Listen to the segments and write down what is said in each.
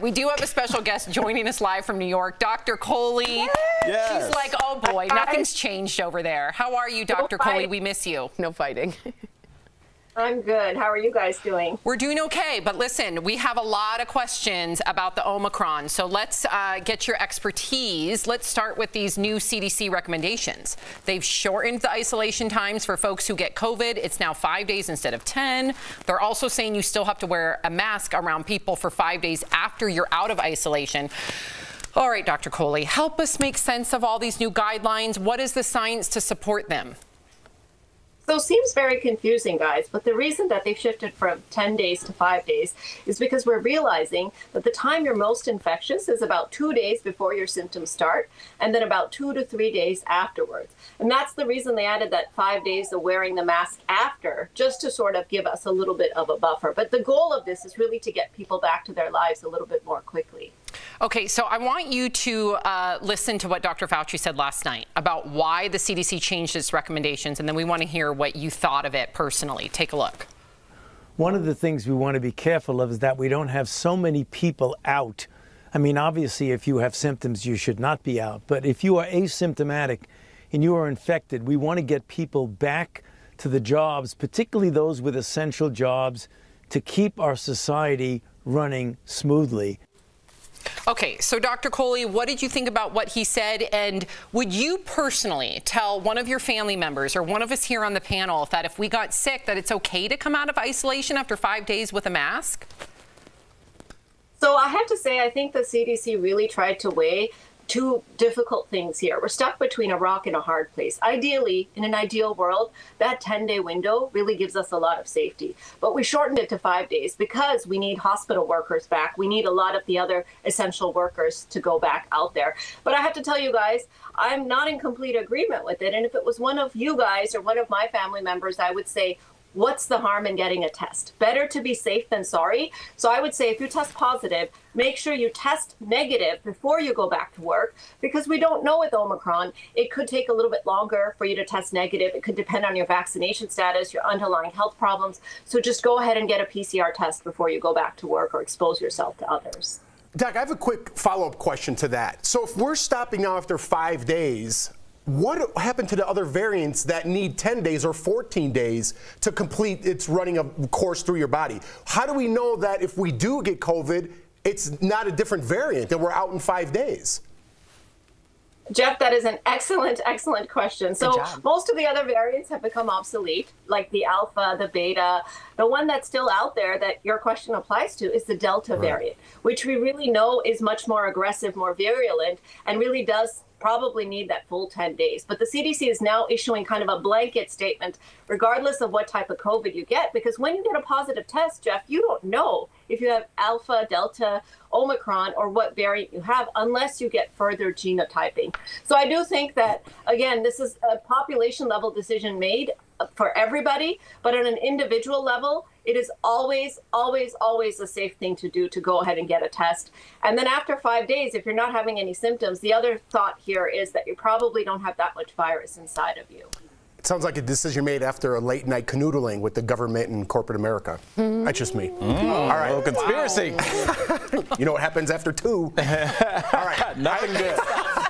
We do have a special guest joining us live from New York, Dr. Kohli. Yes. She's like, oh boy, nothing's changed over there. How are you, Dr. Kohli? We miss you. No fighting. I'm good. How are you guys doing? We're doing okay, but listen, we have a lot of questions about the Omicron, so let's get your expertise. Let's start with these new CDC recommendations. They've shortened the isolation times for folks who get COVID. It's now 5 days instead of 10. They're also saying you still have to wear a mask around people for 5 days after you're out of isolation. All right, Dr. Kohli, help us make sense of all these new guidelines. What is the science to support them? So it seems very confusing, guys, but the reason that they've shifted from 10 days to 5 days is because we're realizing that the time you're most infectious is about 2 days before your symptoms start, and then about 2 to 3 days afterwards. And that's the reason they added that 5 days of wearing the mask after, just to sort of give us a little bit of a buffer. But the goal of this is really to get people back to their lives a little bit more quickly. Okay, so I want you to listen to what Dr. Fauci said last night about why the CDC changed its recommendations, and then we want to hear what you thought of it personally. Take a look. One of the things we want to be careful of is that we don't have so many people out. I mean, obviously, if you have symptoms, you should not be out. But if you are asymptomatic and you are infected, we want to get people back to the jobs, particularly those with essential jobs, to keep our society running smoothly. Okay, so Dr. Kohli, what did you think about what he said? And would you personally tell one of your family members or one of us here on the panel that if we got sick, that it's okay to come out of isolation after 5 days with a mask? So I have to say, I think the CDC really tried to weigh two difficult things here. We're stuck between a rock and a hard place. Ideally, in an ideal world, that 10-day window really gives us a lot of safety. But we shortened it to 5 days because we need hospital workers back. We need a lot of the other essential workers to go back out there. But I have to tell you guys, I'm not in complete agreement with it. And if it was one of you guys or one of my family members, I would say, what's the harm in getting a test? Better to be safe than sorry. So I would say if you test positive, make sure you test negative before you go back to work, because we don't know with Omicron. It could take a little bit longer for you to test negative. It could depend on your vaccination status, your underlying health problems. So just go ahead and get a PCR test before you go back to work or expose yourself to others. Doc, I have a quick follow-up question to that. So if we're stopping now after 5 days, what happened to the other variants that need 10 days or 14 days to complete its running a course through your body? How do we know that if we do get COVID, it's not a different variant and we're out in 5 days? Jeff, that is an excellent, excellent question. So most of the other variants have become obsolete, like the alpha, the beta. The one that's still out there that your question applies to is the Delta variant, which we really know is much more aggressive, more virulent, and really does probably need that full 10 days. But the CDC is now issuing kind of a blanket statement, regardless of what type of COVID you get, because when you get a positive test, Jeff, you don't know if you have alpha, delta, Omicron, or what variant you have, unless you get further genotyping. So I do think that, again, this is a population level decision made for everybody, but on an individual level, it is always, always, always a safe thing to do to go ahead and get a test. And then after 5 days, if you're not having any symptoms, the other thought here is that you probably don't have that much virus inside of you. It sounds like a decision made after a late night canoodling with the government and corporate America. That's just me. All right. Oh, conspiracy. Wow. You know what happens after 2? All right. Nothing good.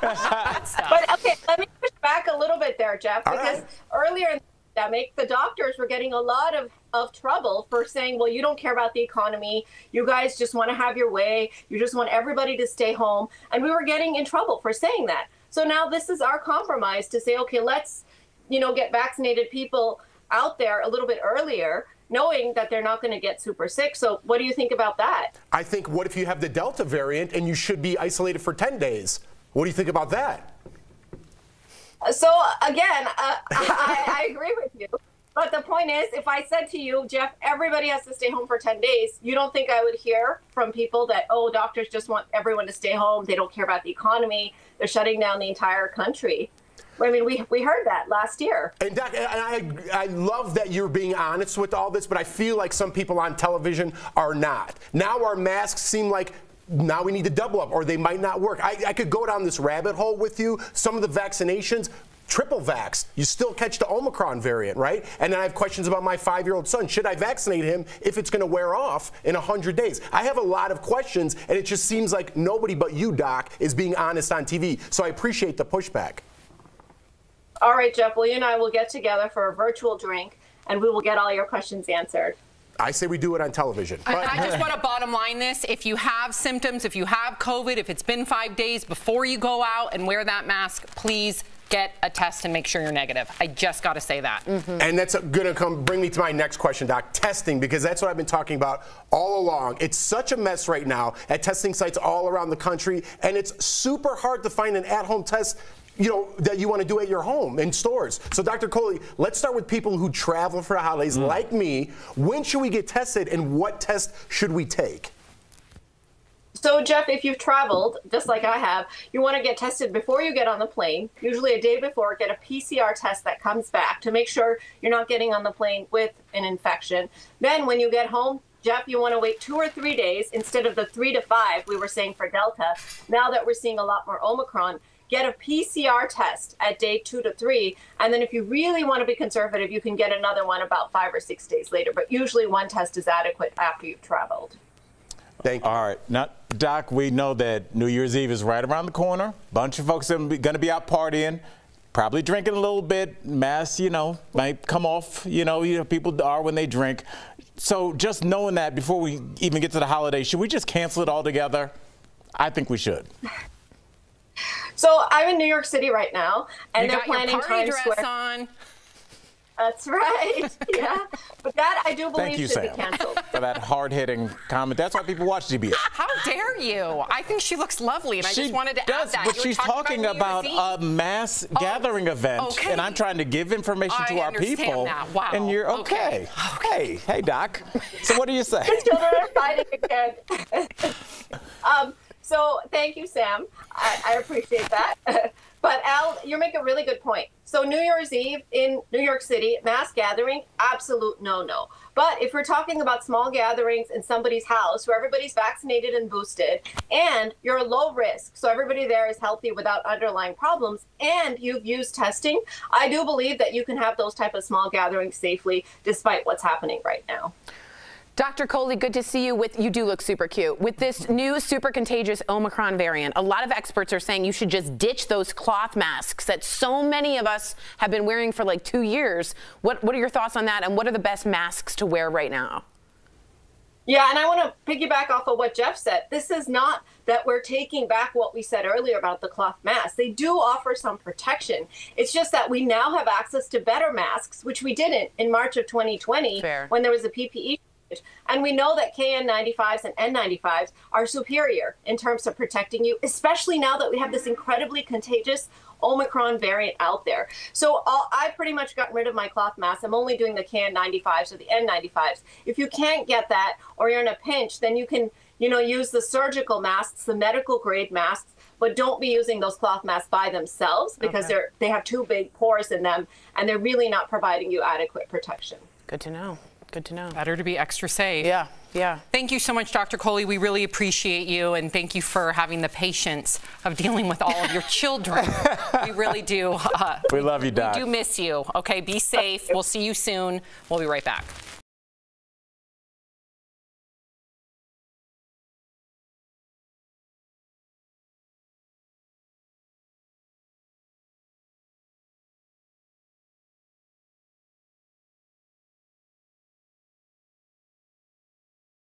But okay, let me push back a little bit there, Jeff, because earlier in the pandemic, the doctors were getting a lot of trouble for saying, well, you don't care about the economy. You guys just want to have your way. You just want everybody to stay home. And we were getting in trouble for saying that. So now this is our compromise to say, okay, let's, get vaccinated people out there a little bit earlier, knowing that they're not going to get super sick. So what do you think about that? I think, what if you have the Delta variant and you should be isolated for 10 days? What do you think about that? So again, I agree with you. But the point is, if I said to you, Jeff, everybody has to stay home for 10 days, you don't think I would hear from people that, oh, doctors just want everyone to stay home. They don't care about the economy. They're shutting down the entire country. I mean, we heard that last year. And Doc, I love that you're being honest with all this, but I feel like some people on television are not. Now our masks seem like now we need to double up, or they might not work. I could go down this rabbit hole with you. Some of the vaccinations, triple vaxxed, you still catch the Omicron variant, right? And then I have questions about my 5-year-old son. Should I vaccinate him if it's going to wear off in 100 days? I have a lot of questions, and it just seems like nobody but you, Doc, is being honest on TV. So I appreciate the pushback. All right, Jeff. Well, you and I will get together for a virtual drink, and we will get all your questions answered. I say we do it on television. I just want to bottom line this. If you have symptoms, if you have COVID, if it's been 5 days, before you go out and wear that mask, please get a test and make sure you're negative. I just got to say that. And that's going to bring me to my next question, Doc. Testing, because that's what I've been talking about all along. It's such a mess right now at testing sites all around the country, and it's super hard to find an at-home test that you want to do at your home in stores. So, Dr. Kohli, let's start with people who travel for the holidays, like me. When should we get tested, and what test should we take? So, Jeff, if you've traveled, just like I have, you want to get tested before you get on the plane, usually a day before. Get a PCR test that comes back to make sure you're not getting on the plane with an infection. Then when you get home, Jeff, you want to wait 2 or 3 days instead of the 3 to 5 we were saying for Delta. Now that we're seeing a lot more Omicron, get a PCR test at day 2 to 3. And then if you really want to be conservative, you can get another one about 5 or 6 days later. But usually one test is adequate after you've traveled. Thank you. All right. Now, Doc, we know that New Year's Eve is right around the corner. Bunch of folks are going to be out partying, probably drinking a little bit. Masks, might come off. People are when they drink. So just knowing that before we even get to the holiday, should we just cancel it altogether? I think we should. So I'm in New York City right now, and they're planning your party Times dress Square. on. That's right. Yeah, but that I do believe should be canceled. For that hard-hitting comment. That's why people watch CBS. How dare you? I think she looks lovely, and I just wanted to add that. But she's talking about a mass gathering event, and I'm trying to give information to our people. That. Wow. And you're okay. Hey, Doc. So what do you say? The children are fighting again. So thank you, Sam. I appreciate that. But Al, you make a really good point. So New Year's Eve in New York City, mass gathering, absolute no-no. But if we're talking about small gatherings in somebody's house where everybody's vaccinated and boosted, and you're low risk, so everybody there is healthy without underlying problems, and you've used testing, I do believe that you can have those type of small gatherings safely despite what's happening right now. Dr. Kohli, good to see you. You do look super cute. With this new super contagious Omicron variant, a lot of experts are saying you should just ditch those cloth masks that so many of us have been wearing for like 2 years. What are your thoughts on that, and what are the best masks to wear right now? Yeah, and I want to piggyback off of what Jeff said. This is not that we're taking back what we said earlier about the cloth masks. They do offer some protection. It's just that we now have access to better masks, which we didn't in March of 2020 when there was a PPE. And we know that KN95s and N95s are superior in terms of protecting you, especially now that we have this incredibly contagious Omicron variant out there. So I've pretty much gotten rid of my cloth masks. I'm only doing the KN95s or the N95s. If you can't get that or you're in a pinch, then you can, use the surgical masks, the medical grade masks, but don't be using those cloth masks by themselves because they have too big pores in them and they're really not providing you adequate protection. Good to know. Good to know. Better to be extra safe. Yeah, yeah. Thank you so much, Dr. Kohli. We really appreciate you, and thank you for having the patience of dealing with all of your children. We really do. We love you, Doc. We do miss you. Okay, be safe. We'll see you soon. We'll be right back.